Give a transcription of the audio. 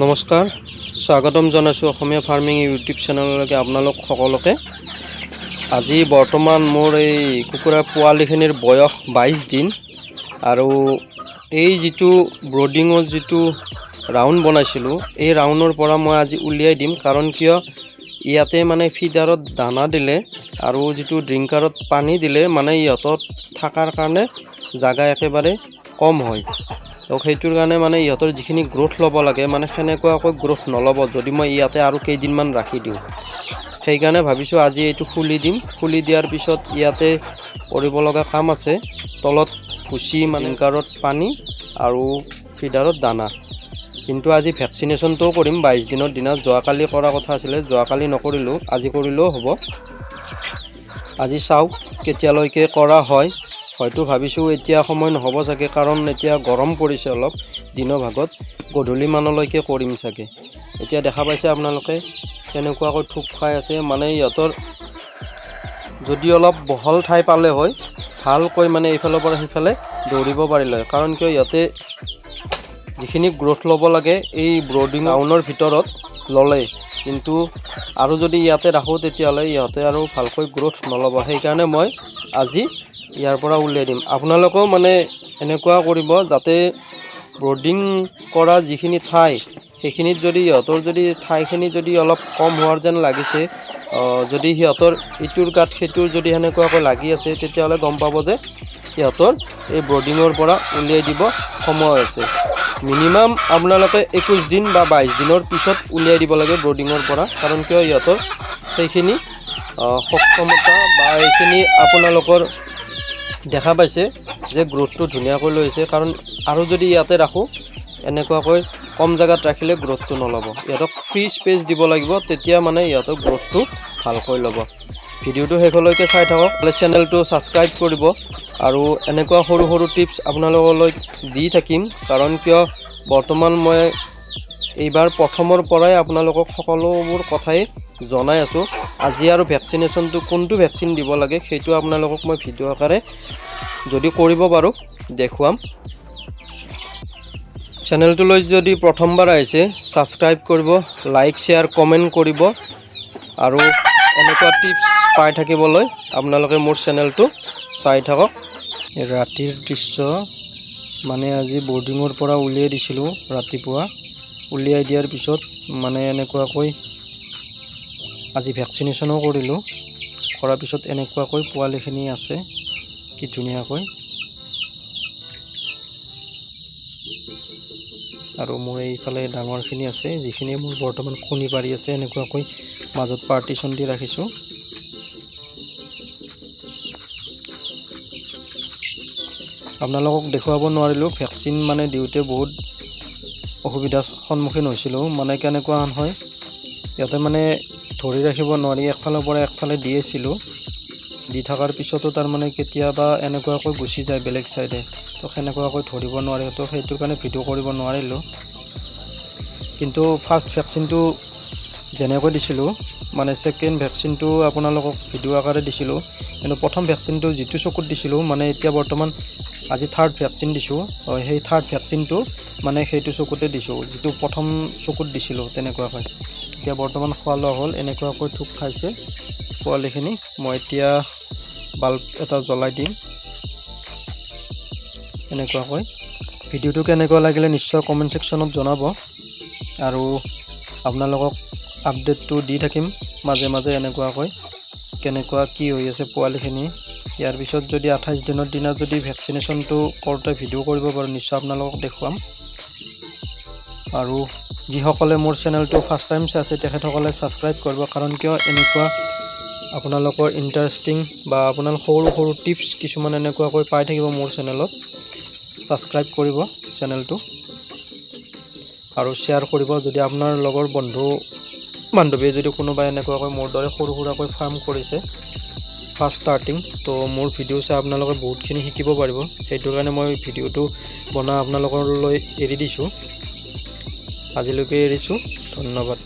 নমস্কাৰ স্বাগতম জনাইছোঁ অসমীয়া ফাৰ্মিং ইউটিউব চেনেললৈকে আপোনালোক সকলোকে। আজি বৰ্তমান মোৰ এই কুকুৰা পোৱালিখিনিৰ বয়স 22 দিন আৰু এই যিটো ব্ৰডিঙৰ যিটো ৰাউণ্ড বনাইছিলোঁ এই ৰাউণ্ডৰ পৰা মই আজি উলিয়াই দিম, কাৰণ কিয় ইয়াতে মানে ফিডাৰত দানা দিলে আৰু যিটো ড্ৰিংকাৰত পানী দিলে মানে ইহঁতৰ থকাৰ কাৰণে জাগা একেবাৰে কম হয়। তো সেইটোৰ কাৰণে মানে ইহঁতৰ যিখিনি গ্ৰোথ ল'ব লাগে মানে সেনেকুৱাকৈ গ্ৰোথ নল'ব যদি মই ইয়াতে আৰু কেইদিনমান ৰাখি দিওঁ। সেইকাৰণে ভাবিছোঁ আজি এইটো খুলি দিম। খুলি দিয়াৰ পিছত ইয়াতে কৰিব লগা কাম আছে, তলত ভুচি মানে ড্ৰিংকাৰত পানী আৰু ফিডাৰত দানা। কিন্তু আজি ভেকচিনেশ্যনটোও কৰিম 22 দিনৰ দিনা। যোৱাকালি কৰা কথা আছিলে, যোৱাকালি নকৰিলোঁ, আজি কৰিলেও হ'ব। আজি চাওক কেতিয়ালৈকে কৰা হয়। হয়তো ভাবিছোঁ এতিয়া সময় নহ'ব চাগে, কাৰণ এতিয়া গৰম পৰিছে অলপ দিনৰ ভাগত, গধূলি মানলৈকে কৰিম চাগে। এতিয়া দেখা পাইছে আপোনালোকে কেনেকুৱাকৈ থোপ খাই আছে, মানে ইহঁতৰ যদি অলপ বহল ঠাই পালে হয় ভালকৈ মানে এইফালৰ পৰা সিফালে দৌৰিব পাৰিলে হয়, কাৰণ কিয় ইহঁতে যিখিনি গ্ৰোথ ল'ব লাগে এই ব্ৰডিং ৰাউণ্ডৰ ভিতৰত ল'লে, কিন্তু আৰু যদি ইয়াতে ৰাখোঁ তেতিয়াহ'লে ইহঁতে আৰু ভালকৈ গ্ৰোথ নল'ব। সেইকাৰণে মই আজি ইয়াৰ পৰা উলিয়াই দিম। আপোনালোকেও মানে এনেকুৱা কৰিব যাতে ব্ৰডিং কৰা যিখিনি ঠাই সেইখিনিত যদি ইহঁতৰ যদি ঠাইখিনি যদি অলপ কম হোৱাৰ যেন লাগিছে, যদি সিহঁতৰ ইটোৰ গাত সেইটোৰ যদি সেনেকুৱাকৈ লাগি আছে, তেতিয়াহ'লে গম পাব যে সিহঁতৰ এই ব্ৰডিঙৰ পৰা উলিয়াই দিব সময় হৈছে। মিনিমাম আপোনালোকে 21 দিন বা 22 দিনৰ পিছত উলিয়াই দিব লাগে ব্ৰডিঙৰ পৰা, কাৰণ কিয় ইহঁতৰ সেইখিনি সক্ষমতা বা এইখিনি আপোনালোকৰ দেখা পাইছে যে গ্ৰোথটো ধুনীয়াকৈ লৈছে। কাৰণ আৰু যদি ইয়াতে ৰাখোঁ এনেকুৱাকৈ কম জেগাত ৰাখিলে গ্ৰোথটো নল'ব। ইহঁতক ফ্ৰী স্পেচ দিব লাগিব, তেতিয়া মানে ইহঁতৰ গ্ৰোথটো ভালকৈ ল'ব। ভিডিঅ'টো শেষলৈকে চাই থাকক, চেনেলটো ছাবস্ক্ৰাইব কৰিব আৰু এনেকুৱা সৰু সৰু টিপছ আপোনালোকলৈ দি থাকিম, কাৰণ কিয় বৰ্তমান মই এইবাৰ প্ৰথমৰ পৰাই আপোনালোকক সকলোবোৰ কথাই জনাই আছোঁ। আজি আৰু ভেকচিনেশ্যনটো কোনটো ভেকচিন দিব লাগে সেইটো আপোনালোকক মই ভিডিঅ' আকাৰে যদি কৰিব পাৰোঁ দেখুৱাম। চেনেলটোলৈ যদি প্ৰথমবাৰ আহিছে ছাবস্ক্ৰাইব কৰিব, লাইক শ্বেয়াৰ কমেণ্ট কৰিব আৰু এনেকুৱা টিপছ পাই থাকিবলৈ আপোনালোকে মোৰ চেনেলটো চাই থাকক। ৰাতিৰ দৃশ্য মানে আজি বৰ্ডিঙৰ পৰা উলিয়াই দিছিলোঁ ৰাতিপুৱা। উলিয়াই দিয়াৰ পিছত মানে এনেকুৱাকৈ আজি ভেকচিনেশ্যনো কৰিলোঁ, কৰাৰ পিছত এনেকুৱাকৈ পোৱালিখিনি আছে, কি ধুনীয়াকৈ। আৰু মোৰ এইফালে ডাঙৰখিনি আছে, যিখিনি মোৰ বৰ্তমান কণী পাৰি আছে, এনেকুৱাকৈ মাজত পাৰ্টিশ্যন দি ৰাখিছোঁ। আপোনালোকক দেখুৱাব নোৱাৰিলোঁ, ভেকচিন মানে দিওঁতে বহুত অসুবিধাৰ সন্মুখীন হৈছিলোঁ। মানে কেনেকুৱা হয়, ইয়াতে মানে ধৰি ৰাখিব নোৱাৰি, একফালৰ পৰা একফালে দি আছিলোঁ, দি থকাৰ পিছতো তাৰমানে কেতিয়াবা এনেকুৱাকৈ গুচি যায় বেলেগ চাইডে, তো সেনেকুৱাকৈ ধৰিব নোৱাৰি, তো সেইটোৰ কাৰণে ভিডিঅ' কৰিব নোৱাৰিলোঁ। কিন্তু ফাৰ্ষ্ট ভেকচিনটো যেনেকৈ দিছিলোঁ মানে ছেকেণ্ড ভেকচিনটো আপোনালোকক ভিডিঅ' আকাৰে দিছিলোঁ, কিন্তু প্ৰথম ভেকচিনটো যিটো চকুত দিছিলোঁ মানে এতিয়া বৰ্তমান আজি থাৰ্ড ভেকচিন দিছোঁ, সেই থাৰ্ড ভেকচিনটো মানে সেইটো চকুতে দিছোঁ, যিটো প্ৰথম চকুত দিছিলোঁ তেনেকুৱাকৈ। এতিয়া বৰ্তমান খোৱা লোৱা হ'ল, এনেকুৱাকৈ থোপ খাইছে পোৱালিখিনি। মই এতিয়া বাল্ব এটা জ্বলাই দিম এনেকুৱাকৈ। ভিডিঅ'টো কেনেকুৱা লাগিলে নিশ্চয় কমেণ্ট ছেকশ্যনত জনাব আৰু আপোনালোকক আপডেটটো দি থাকিম মাজে মাজে এনেকুৱাকৈ কেনেকুৱা কি হৈ আছে পোৱালিখিনি। ইয়াৰ পিছত যদি 28 দিনৰ দিনা যদি ভেকচিনেশ্যনটো কৰোঁতে ভিডিঅ' কৰিব পাৰোঁ নিশ্চয় আপোনালোকক দেখুৱাম। আৰু যিসকলে মোৰ চেনেলটো ফাৰ্ষ্ট টাইম চাইছে তেখেতসকলে ছাবস্ক্ৰাইব কৰিব, কাৰণ কিয় এনেকুৱা আপোনালোকৰ ইণ্টাৰেষ্টিং বা আপোনাৰ সৰু সৰু টিপছ কিছুমান এনেকুৱাকৈ পাই থাকিব মোৰ চেনেলত। ছাবস্ক্ৰাইব কৰিব চেনেলটো আৰু শ্বেয়াৰ কৰিব। যদি আপোনাৰ লগৰ বন্ধু বান্ধৱীয়ে যদি কোনোবাই এনেকুৱাকৈ মোৰ দৰে সৰু সুৰাকৈ ফাৰ্ম কৰিছে ফাৰ্ষ্ট ষ্টাৰ্টিং, তো মোৰ ভিডিঅ' চাই আপোনালোকে বহুতখিনি শিকিব পাৰিব। সেইটো কাৰণে মই ভিডিঅ'টো বনাই আপোনালোকলৈ এৰি দিছোঁ। আজিলৈকে এৰিছোঁ, ধন্যবাদ।